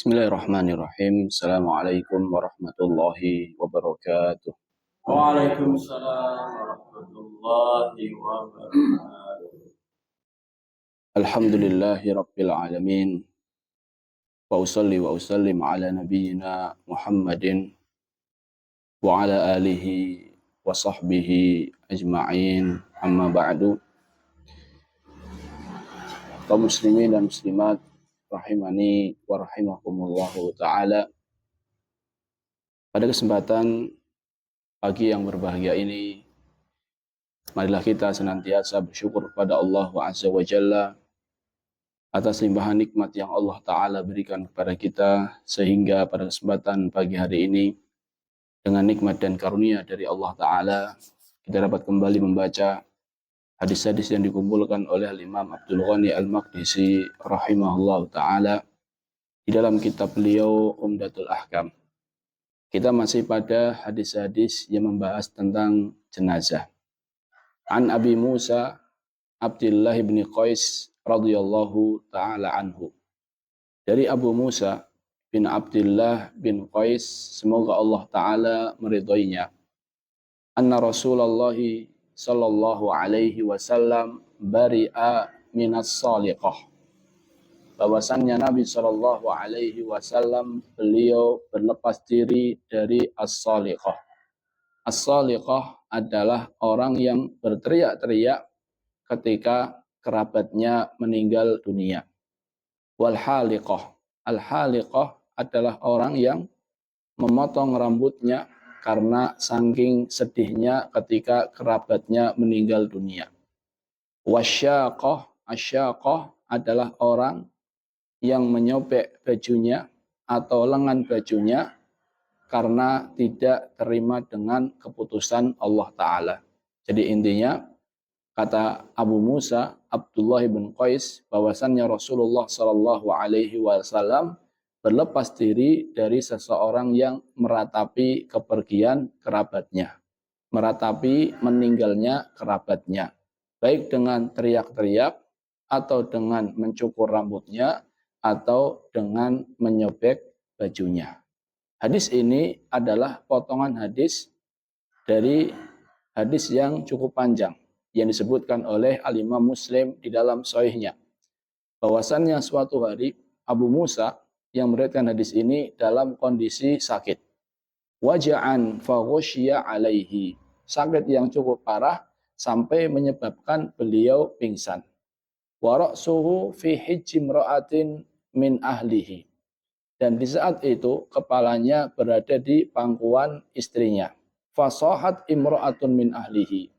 Bismillahirrahmanirrahim. Assalamualaikum warahmatullahi wabarakatuh. Waalaikumsalam warahmatullahi wabarakatuh. Alhamdulillahi rabbil alamin. Wa usalli wa usallim ala nabiyyina Muhammadin wa ala alihi wa sahbihi ajma'in. Amma ba'du. Kaum muslimin dan muslimat rahimani wa rahimakumullahu ta'ala. Pada kesempatan pagi yang berbahagia ini, marilah kita senantiasa bersyukur kepada Allah Azza wa Jalla atas limpahan nikmat yang Allah Ta'ala berikan kepada kita, sehingga pada kesempatan pagi hari ini, dengan nikmat dan karunia dari Allah Ta'ala, kita dapat kembali membaca hadis-hadis yang dikumpulkan oleh Imam Abdul Ghani Al-Maqdisi rahimahullah Ta'ala di dalam kitab beliau Umdatul Ahkam. Kita masih pada hadis-hadis yang membahas tentang jenazah. An Abi Musa Abdullah bin Qais radhiyallahu ta'ala anhu. Dari Abu Musa bin Abdullah bin Qais, semoga Allah ta'ala meridhoinya. Anna Rasulullah sallallahu alaihi wasallam bari'a minas saliqah. Bahwasannya Nabi sallallahu alaihi wasallam beliau berlepas diri dari as-saliqah. As-saliqah adalah orang yang berteriak-teriak ketika kerabatnya meninggal dunia. Wal haliqah. Al haliqah adalah orang yang memotong rambutnya karena saking sedihnya ketika kerabatnya meninggal dunia. Wasyaqah. Asyaqah adalah orang yang menyobek bajunya atau lengan bajunya karena tidak terima dengan keputusan Allah Ta'ala. Jadi intinya, kata Abu Musa Abdullah bin Qais, bahwasannya Rasulullah Shallallahu Alaihi Wasallam berlepas diri dari seseorang yang meratapi kepergian kerabatnya, meratapi meninggalnya kerabatnya, baik dengan teriak-teriak atau dengan mencukur rambutnya atau dengan menyobek bajunya. Hadis ini adalah potongan hadis dari hadis yang cukup panjang yang disebutkan oleh Al-Imam Muslim di dalam Sahihnya. Bahwasannya suatu hari Abu Musa yang meriwayatkan hadis ini dalam kondisi sakit. Waja'an faghushiya alaihi. Sakit yang cukup parah sampai menyebabkan beliau pingsan. Wa ra'suhu fi hijji imra'atin min ahlihi. Dan di saat itu kepalanya berada di pangkuan istrinya. Fasahat imra'atun min ahlihi.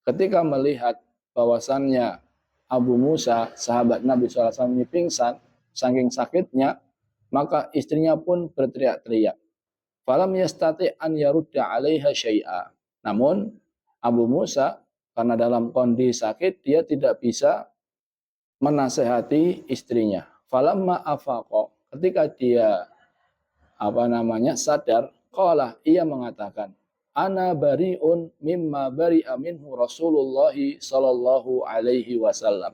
Ketika melihat bahwasannya Abu Musa, sahabat Nabi SAW ini pingsan, saking sakitnya, maka istrinya pun berteriak-teriak. Falam yastati an yarudda 'alaiha syai'a. Namun Abu Musa karena dalam kondisi sakit, dia tidak bisa menasehati istrinya. Falamma afaqa, ketika dia sadar, qala, ia mengatakan, ana bari'un mimma bari'a minhu Rasulullah sallallahu alaihi wasallam.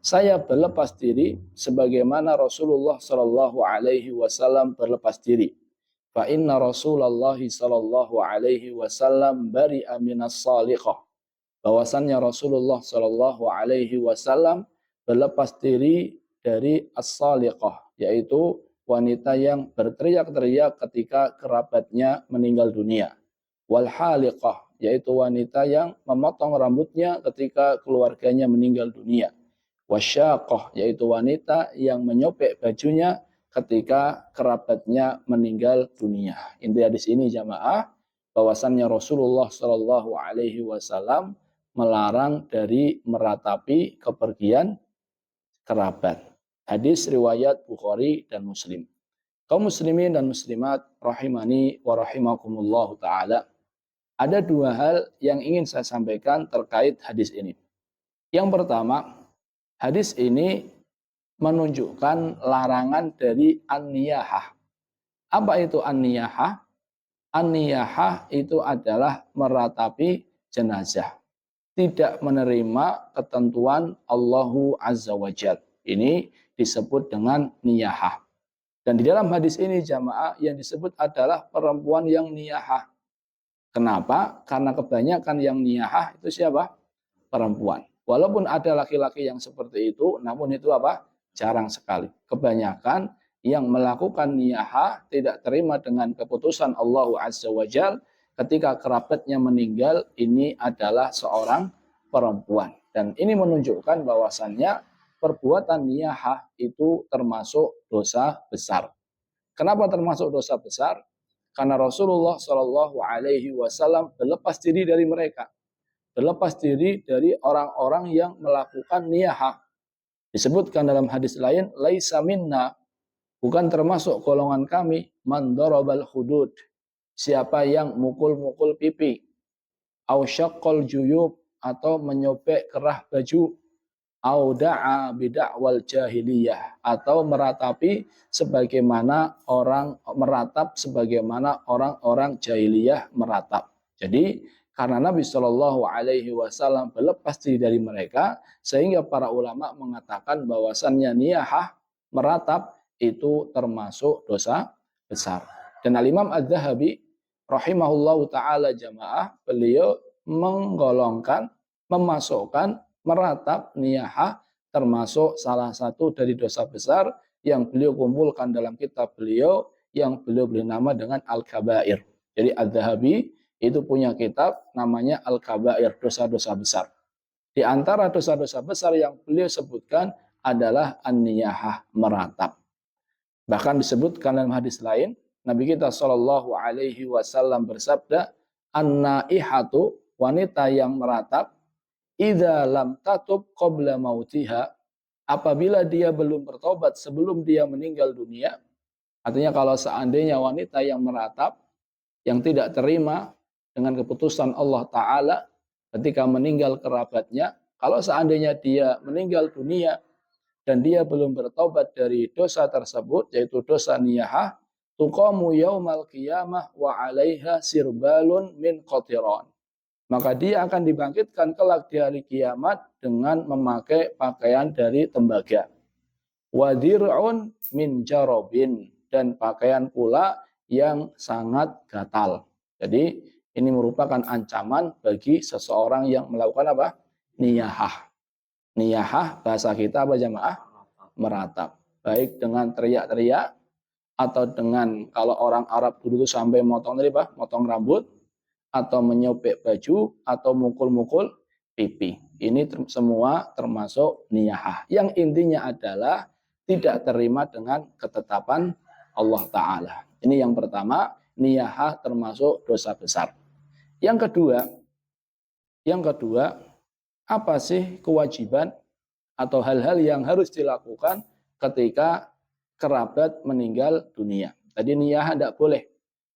Saya berlepas diri sebagaimana Rasulullah sallallahu alaihi wasallam berlepas diri. Fa inna Rasulullah sallallahu alaihi wasallam bari'a minas saliqah. Bahwasannya Rasulullah sallallahu alaihi wasallam berlepas diri dari as-saliqah, yaitu wanita yang berteriak-teriak ketika kerabatnya meninggal dunia. Wal haliqah, yaitu wanita yang memotong rambutnya ketika keluarganya meninggal dunia. Wasyaqah, yaitu wanita yang menyobek bajunya ketika kerabatnya meninggal dunia. Inti hadis ini jamaah, bahwasannya Rasulullah Shallallahu Alaihi Wasallam melarang dari meratapi kepergian kerabat. Hadis riwayat Bukhari dan Muslim. Kaum muslimin dan muslimat rahimani wa rahimakumullah ta'ala. Ada dua hal yang ingin saya sampaikan terkait hadis ini. Yang pertama, hadis ini menunjukkan larangan dari an-niyahah. Apa itu an-niyahah? An-niyahah itu adalah meratapi jenazah. Tidak menerima ketentuan Allahu Azza wa Jalla. Ini disebut dengan niyahah. Dan di dalam hadis ini jamaah yang disebut adalah perempuan yang niyahah. Kenapa? Karena kebanyakan yang niyahah itu siapa? Perempuan. Walaupun ada laki-laki yang seperti itu, namun itu apa? Jarang sekali. Kebanyakan yang melakukan niyahah tidak terima dengan keputusan Allah Azza wa Jal ketika kerabatnya meninggal, ini adalah seorang perempuan. Dan ini menunjukkan bahwasannya perbuatan niyahah itu termasuk dosa besar. Kenapa termasuk dosa besar? Karena Rasulullah Shallallahu Alaihi Wasallam berlepas diri dari mereka, berlepas diri dari orang-orang yang melakukan niyahah. Disebutkan dalam hadis lain, laisa minna, bukan termasuk golongan kami, man darabal hudud, siapa yang mukul-mukul pipi, au syaqqal juyub, atau menyobek kerah baju, au da'a bid'awal jahiliyah, atau meratapi sebagaimana orang-orang jahiliyah meratap. Jadi karena Nabi Shallallahu Alaihi Wasallam berlepas diri dari mereka, sehingga para ulama mengatakan bahwasannya niyahah meratap itu termasuk dosa besar. Dan Al-Imam Az-Zahabi rahimahullahu taala jamaah, beliau menggolongkan, memasukkan meratap niyahah termasuk salah satu dari dosa besar yang beliau kumpulkan dalam kitab beliau yang beliau beri nama dengan Al-Kabair. Jadi Az-Zahabi itu punya kitab namanya Al-Kabair, dosa-dosa besar. Di antara dosa-dosa besar yang beliau sebutkan adalah an-niyahah, meratap. Bahkan disebutkan dalam hadis lain, Nabi kita Shallallahu Alaihi Wasallam bersabda, an-naihatu, wanita yang meratap, idza lam tatub qabla mautiha, apabila dia belum bertobat sebelum dia meninggal dunia. Artinya kalau seandainya wanita yang meratap, yang tidak terima dengan keputusan Allah Ta'ala ketika meninggal kerabatnya, kalau seandainya dia meninggal dunia dan dia belum bertobat dari dosa tersebut, yaitu dosa niyahah, tuqamu yaumal qiyamah wa 'alaiha sirbalun min qatiran, maka dia akan dibangkitkan kelak di hari kiamat dengan memakai pakaian dari tembaga. Wadir'un min jarobin, dan pakaian pula yang sangat gatal. Jadi ini merupakan ancaman bagi seseorang yang melakukan apa? Niyahah. Niyahah bahasa kita apa jamaah? Meratap. Baik dengan teriak-teriak atau dengan kalau orang Arab dulu itu sampai motong rambut, atau menyobek baju, atau mukul-mukul pipi. Ini semua termasuk niyahah. Yang intinya adalah tidak terima dengan ketetapan Allah Ta'ala. Ini yang pertama, niyahah termasuk dosa besar. Yang kedua, apa sih kewajiban atau hal-hal yang harus dilakukan ketika kerabat meninggal dunia? Tadi niyahah tidak boleh.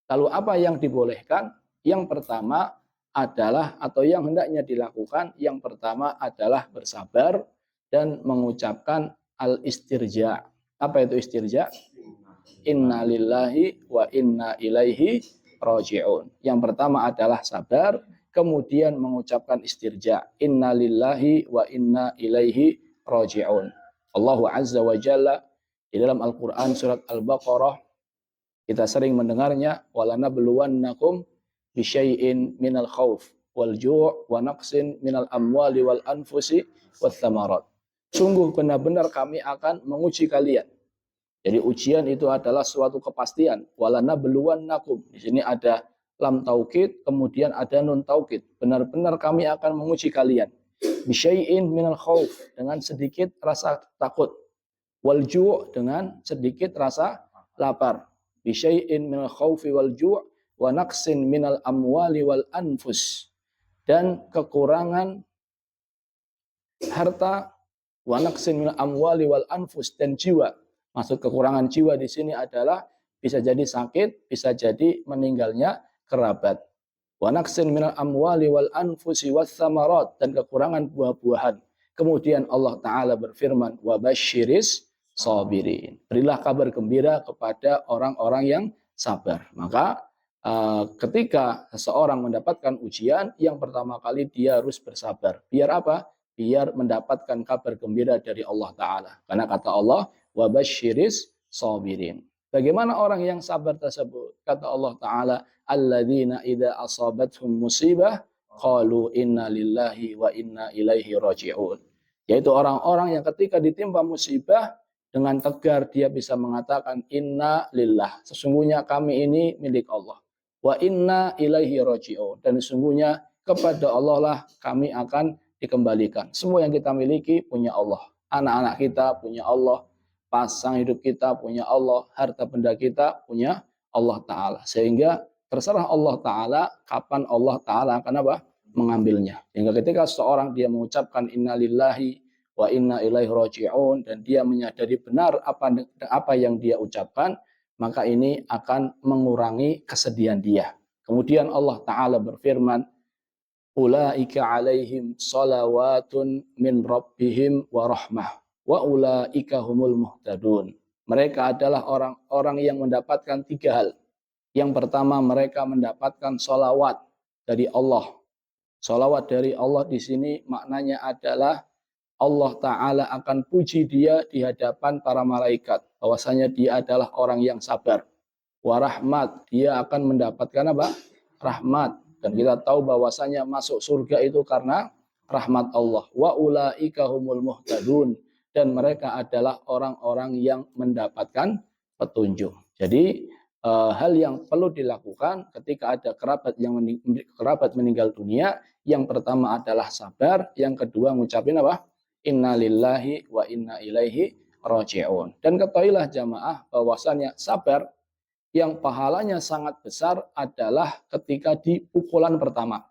Lalu apa yang dibolehkan? Yang pertama adalah, atau yang hendaknya dilakukan, yang pertama adalah bersabar dan mengucapkan al-istirja. Apa itu istirja? Inna lillahi wa inna ilaihi raji'un. Yang pertama adalah sabar, kemudian mengucapkan istirja. Inna lillahi wa inna ilaihi raji'un. Allah Azza wa Jalla di dalam Al-Quran surat Al-Baqarah, kita sering mendengarnya, walanabluwannakum bisyai'in minal khawf wal ju' wa naqsin minal amwali wal anfusi wath thamarat. Sungguh benar-benar kami akan menguji kalian. Jadi ujian itu adalah suatu kepastian. Walanabluwannakum. Di sini ada lam taukid, kemudian ada nun taukid. Benar-benar kami akan menguji kalian. Bisyai'in minal khawf, dengan sedikit rasa takut. Wal ju' dengan sedikit rasa lapar. Bisyai'in minal khawfi wal ju' wa naqsin minal amwali wal anfus, dan kekurangan harta, wa naqsin minal amwali wal anfus, dan jiwa. Maksud kekurangan jiwa di sini adalah bisa jadi sakit, bisa jadi meninggalnya kerabat. Wa naqsin minal amwali wal anfusi wath thamarat, dan kekurangan buah-buahan. Kemudian Allah Ta'ala berfirman, wa basyiris sabirin, berilah kabar gembira kepada orang-orang yang sabar. Maka ketika seseorang mendapatkan ujian, yang pertama kali dia harus bersabar. Biar apa? Biar mendapatkan kabar gembira dari Allah Ta'ala. Karena kata Allah, wa basyiris sabirin. Bagaimana orang yang sabar tersebut? Kata Allah Ta'ala, alladzina idza asabathum musibah qalu inna lillahi wa inna ilaihi raji'un. Yaitu orang-orang yang ketika ditimpa musibah dengan tegar dia bisa mengatakan inna lillah. Sesungguhnya kami ini milik Allah. Wa inna ilaihi raji'un. Dan sesungguhnya kepada Allah lah kami akan dikembalikan. Semua yang kita miliki punya Allah. Anak-anak kita punya Allah. Pasang hidup kita punya Allah, harta benda kita punya Allah Ta'ala. Sehingga terserah Allah Ta'ala kapan Allah Ta'ala akan apa? Mengambilnya. Sehingga ketika seorang dia mengucapkan inna lillahi wa inna ilaihi raji'un dan dia menyadari benar apa yang dia ucapkan, maka ini akan mengurangi kesedihan dia. Kemudian Allah Ta'ala berfirman, ulaika alaihim salawatun min rabbihim wa rahmah wa ulaika humul muhtadun. Mereka adalah orang-orang yang mendapatkan 3 hal. Yang pertama, mereka mendapatkan salawat dari Allah. Salawat dari Allah di sini maknanya adalah Allah Ta'ala akan puji dia di hadapan para malaikat. Bahwasanya dia adalah orang yang sabar. Wa rahmat, dia akan mendapatkan apa? Rahmat. Dan kita tahu bahwasanya masuk surga itu karena rahmat Allah. Wa ulaika humul muhtadun. Dan mereka adalah orang-orang yang mendapatkan petunjuk. Jadi hal yang perlu dilakukan ketika ada kerabat meninggal dunia, yang pertama adalah sabar, yang kedua ngucapin apa? Inna lillahi wa inna ilaihi raji'un. Dan ketahuilah jamaah bahwasanya sabar yang pahalanya sangat besar adalah ketika di pukulan pertama,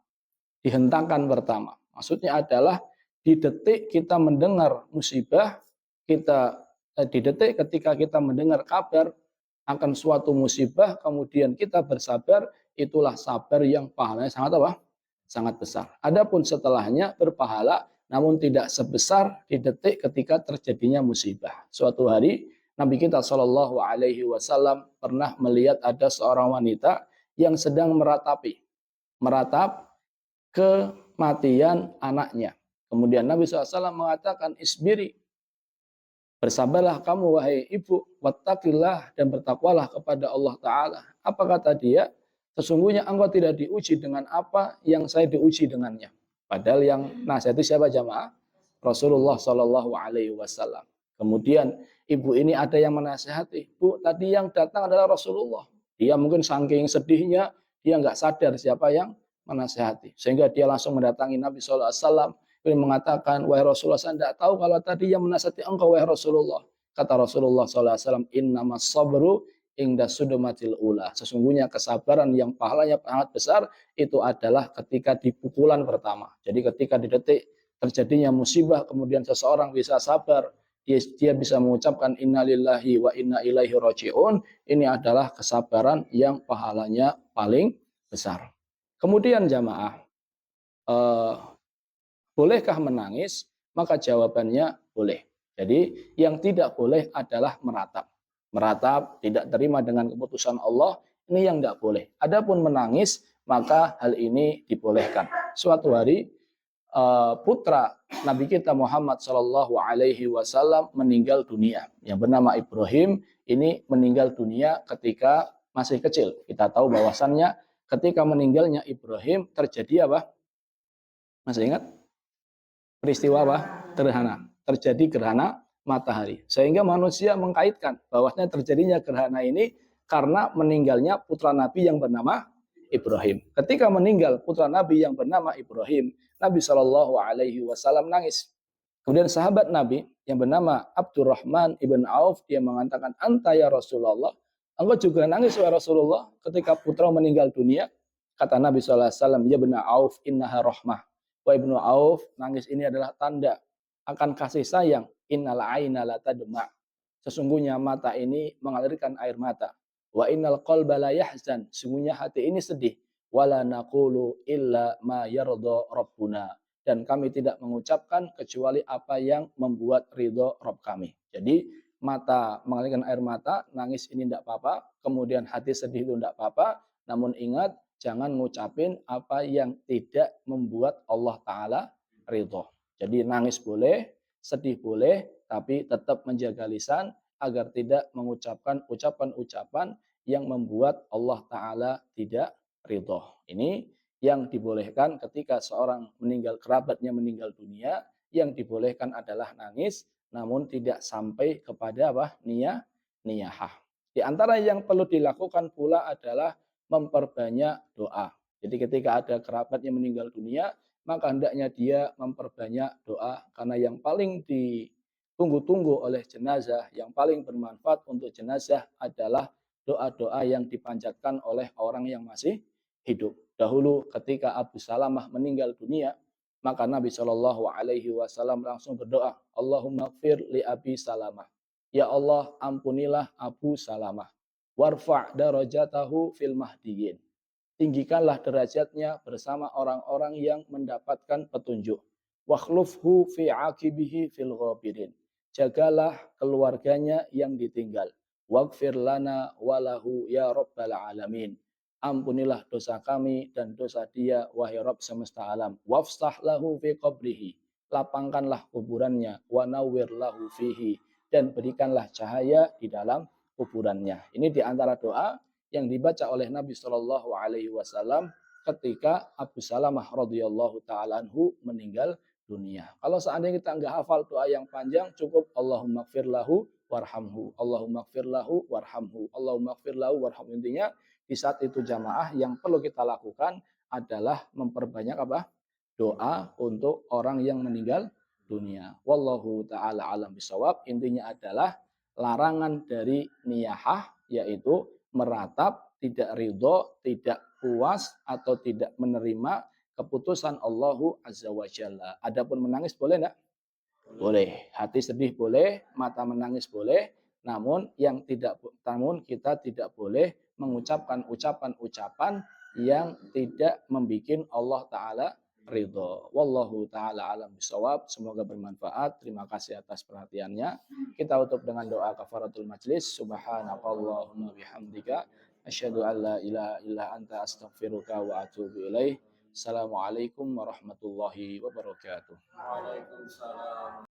dihentakan pertama. Maksudnya adalah di detik kita mendengar musibah, di detik ketika kita mendengar kabar akan suatu musibah, kemudian kita bersabar, itulah sabar yang pahalanya sangat apa? Sangat besar. Adapun setelahnya berpahala, namun tidak sebesar di detik ketika terjadinya musibah. Suatu hari Nabi kita Shallallahu Alaihi Wasallam pernah melihat ada seorang wanita yang sedang meratap kematian anaknya. Kemudian Nabi SAW mengatakan, isbiri, bersabarlah kamu wahai ibu, wattaqillah, dan bertakwalah kepada Allah Ta'ala. Apa kata dia? Sesungguhnya engkau tidak diuji dengan apa yang saya diuji dengannya. Padahal yang nasihati siapa jamaah? Rasulullah Shallallahu Alaihi Wasallam. Kemudian ibu ini ada yang menasihati, bu, tadi yang datang adalah Rasulullah. Dia mungkin saking sedihnya, dia nggak sadar siapa yang menasihati. Sehingga dia langsung mendatangi Nabi Sallallahu Alaihi Wasallam. Dia mengatakan, wahai Rasulullah, saya tidak tahu kalau tadi yang menasihati engkau, wahai Rasulullah. Kata Rasulullah Sallallahu Alaihi Wasallam, innamas sabru inda sudumatil ula. Sesungguhnya kesabaran yang pahalanya sangat besar itu adalah ketika di pukulan pertama. Jadi ketika di detik terjadinya musibah, kemudian seseorang bisa sabar, dia bisa mengucapkan innalillahi wa inna ilaihi raji'un. Ini adalah kesabaran yang pahalanya paling besar. Kemudian jamaah, bolehkah menangis? Maka jawabannya boleh. Jadi yang tidak boleh adalah meratap. Meratap, tidak terima dengan keputusan Allah, ini yang tidak boleh. Adapun menangis, maka hal ini dibolehkan. Suatu hari putra Nabi kita Muhammad Shallallahu Alaihi Wasallam meninggal dunia, yang bernama Ibrahim. Ini meninggal dunia ketika masih kecil. Kita tahu bahwasannya ketika meninggalnya Ibrahim terjadi apa? Masih ingat? Peristiwa apa? Gerhana. Terjadi gerhana matahari. Sehingga manusia mengkaitkan bahwasanya terjadinya gerhana ini karena meninggalnya putra Nabi yang bernama Ibrahim. Ketika meninggal putra Nabi yang bernama Ibrahim, Nabi Shallallahu Alaihi Wasallam nangis. Kemudian sahabat Nabi yang bernama Abdurrahman ibn Auf, dia mengatakan, anta ya Rasulullah, engkau juga nangis ya Rasulullah ketika putra meninggal dunia. Kata Nabi Shallallahu Alaihi Wasallam, ya ibn Auf, innaha rahmah. Wa ibnu Auf, nangis ini adalah tanda akan kasih sayang. Innal aina la tadma. Sesungguhnya mata ini mengalirkan air mata. Wa innal qalba la yahzan. Sesungguhnya hati ini sedih. Wala naqulu illa ma yarda rabbuna. Dan kami tidak mengucapkan kecuali apa yang membuat ridho Rabb kami. Jadi mata mengalirkan air mata, nangis ini tidak apa-apa. Kemudian hati sedih itu tidak apa-apa. Namun ingat, jangan ngucapin apa yang tidak membuat Allah Ta'ala ridho. Jadi nangis boleh, sedih boleh, tapi tetap menjaga lisan. agar tidak mengucapkan ucapan-ucapan yang membuat Allah Ta'ala tidak ridho. Ini yang dibolehkan ketika seorang kerabatnya meninggal dunia, yang dibolehkan adalah nangis, namun tidak sampai kepada niyahah. Di antara yang perlu dilakukan pula adalah memperbanyak doa. Jadi ketika ada kerabat yang meninggal dunia, maka hendaknya dia memperbanyak doa, karena yang paling ditunggu-tunggu oleh jenazah, yang paling bermanfaat untuk jenazah adalah doa-doa yang dipanjatkan oleh orang yang masih hidup. Dahulu ketika Abu Salamah meninggal dunia, maka Nabi Shallallahu Alaihi Wasallam langsung berdoa, Allahumma gfir li Abi Salamah. Ya Allah, ampunilah Abu Salamah. Warfa' darajatahu fil mahdiyin. Tinggikanlah derajatnya bersama orang-orang yang mendapatkan petunjuk. Wakhlufhu fi aqibihi fil ghabirin. Jagalah keluarganya yang ditinggal. Waghfir lana walahu ya rabbal alamin. Ampunilah dosa kami dan dosa dia, wahai Rabb semesta alam. Wafsah lahu fi qabrihi. Lapangkanlah kuburannya. Wa nawwir lahu fihi. Dan berikanlah cahaya di dalam kuburannya. Ini di antara doa yang dibaca oleh Nabi Shallallahu Alaihi Wasallam ketika Abu Salamah radhiyallahu taala anhu meninggal dunia. Kalau seandainya kita nggak hafal doa yang panjang, cukup Allahumma gfir lahu warhamhu, Allahumma gfir lahu warhamhu, Allahumma gfir lahu warhamhu. Intinya di saat itu jamaah yang perlu kita lakukan adalah memperbanyak apa? Doa untuk orang yang meninggal dunia. Wallahu taala alam bisawab. Intinya adalah larangan dari niyahah, yaitu meratap, tidak ridho, tidak puas, atau tidak menerima keputusan Allahu Azza wa Jalla. Adapun menangis boleh enggak? Boleh. Hati sedih boleh, mata menangis boleh, namun kita tidak boleh mengucapkan ucapan-ucapan yang tidak membuat Allah Ta'ala ridho. Wallahu ta'ala alam bisawab. Semoga bermanfaat. Terima kasih atas perhatiannya. Kita tutup dengan doa kafaratul majlis. Subhanakallahumma bihamdika asyhadu an la ilaha illa anta astaghfiruka wa atubu ilaih. Assalamualaikum warahmatullahi wabarakatuh. Waalaikumsalam.